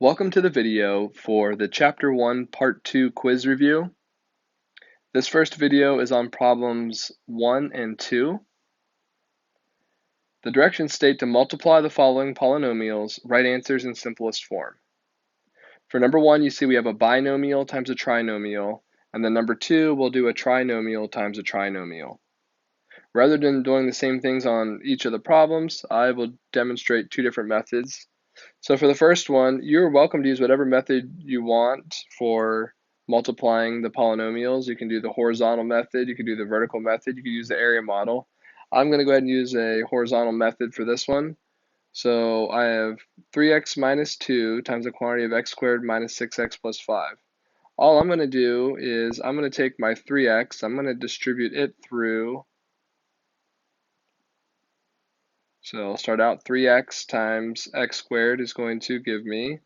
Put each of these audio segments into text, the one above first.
Welcome to the video for the Chapter 1 Part 2 quiz review. This first video is on problems 1 and 2. The directions state to multiply the following polynomials, write answers in simplest form. For number 1, you see we have a binomial times a trinomial, and then number 2, we'll do a trinomial times a trinomial. Rather than doing the same things on each of the problems, I will demonstrate two different methods. So for the first one, you're welcome to use whatever method you want for multiplying the polynomials. You can do the horizontal method, you can do the vertical method, you can use the area model. I'm going to go ahead and use a horizontal method for this one. So I have 3x minus 2 times the quantity of x squared minus 6x plus 5. All I'm going to do is I'm going to take my 3x, I'm going to distribute it through. So I'll start out 3x times x squared is going to give me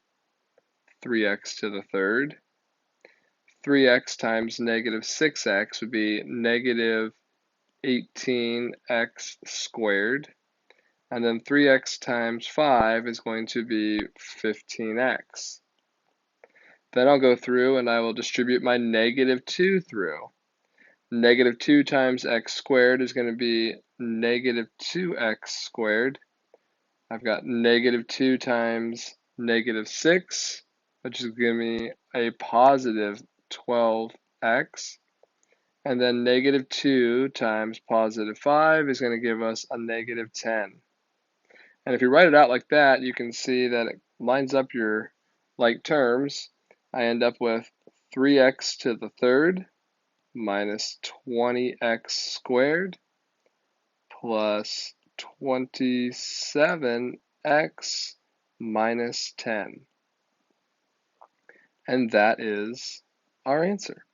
3x to the third. 3x times negative 6x would be negative 18x squared. And then 3x times 5 is going to be 15x. Then I'll go through and I will distribute my negative 2 through. Negative 2 times x squared is going to be negative 2x squared. I've got negative 2 times negative 6, which is going to give me a positive 12x. And then negative 2 times positive 5 is going to give us a negative 10. And if you write it out like that, you can see that it lines up your like terms. I end up with 3x to the third minus 20x squared plus 27x minus 10. And that is our answer.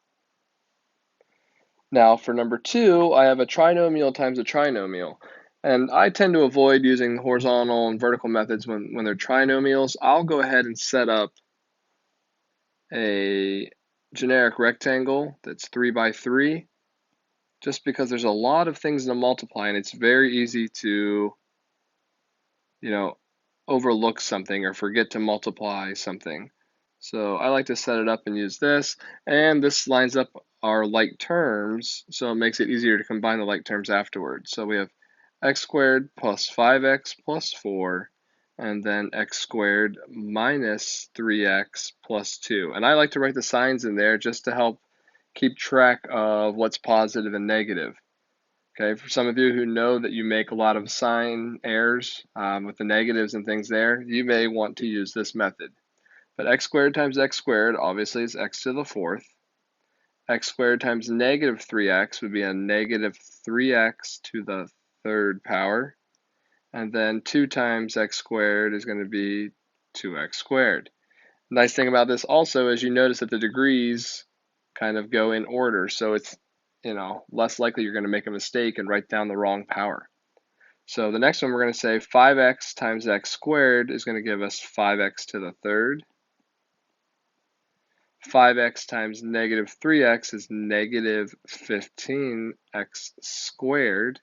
Now for number 2, I have a trinomial times a trinomial. And I tend to avoid using horizontal and vertical methods when they're trinomials. I'll go ahead and set up a generic rectangle that's 3 by 3, just because there's a lot of things to multiply and it's very easy to, overlook something or forget to multiply something. So I like to set it up and use this, and this lines up our like terms, so it makes it easier to combine the like terms afterwards. So we have x squared plus 5x plus 4, and then x squared minus 3x plus 2. And I like to write the signs in there just to help keep track of what's positive and negative. Okay, for some of you who know that you make a lot of sign errors with the negatives and things there, you may want to use this method. But x squared times x squared obviously is x to the fourth. X squared times negative 3x would be a negative 3x to the third power. And then 2 times x squared is going to be 2x squared. Nice thing about this also is you notice that the degrees kind of go in order, so it's less likely you're going to make a mistake and write down the wrong power. So the next one we're going to say 5x times x squared is going to give us 5x to the third. 5x times negative 3x is negative 15x squared.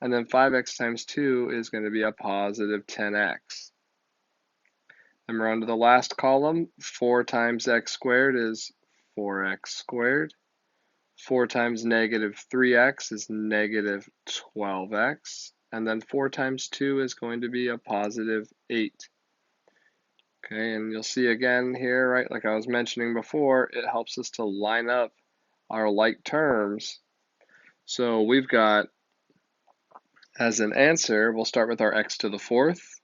And then 5x times 2 is going to be a positive 10x. Then we're on to the last column. 4 times x squared is 4x squared. 4 times negative 3x is negative 12x. And then 4 times 2 is going to be a positive 8. Okay, and you'll see again here, right, like I was mentioning before, it helps us to line up our like terms. So we've got, as an answer, we'll start with our x to the fourth.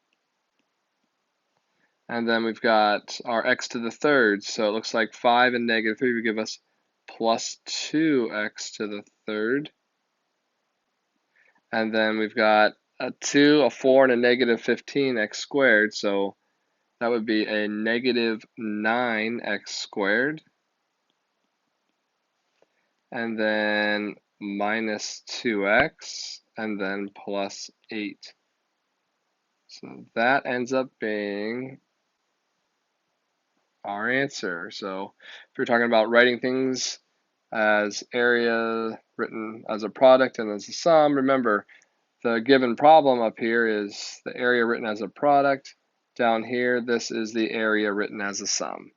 And then we've got our x to the third. So it looks like 5 and negative 3 would give us plus 2x to the third. And then we've got a 2, a 4, and a negative 15x squared. So that would be a negative 9x squared. And then minus 2x, and then plus 8. So that ends up being our answer. So if you're talking about writing things as area written as a product and as a sum, remember the given problem up here is the area written as a product Down here, this is the area written as a sum.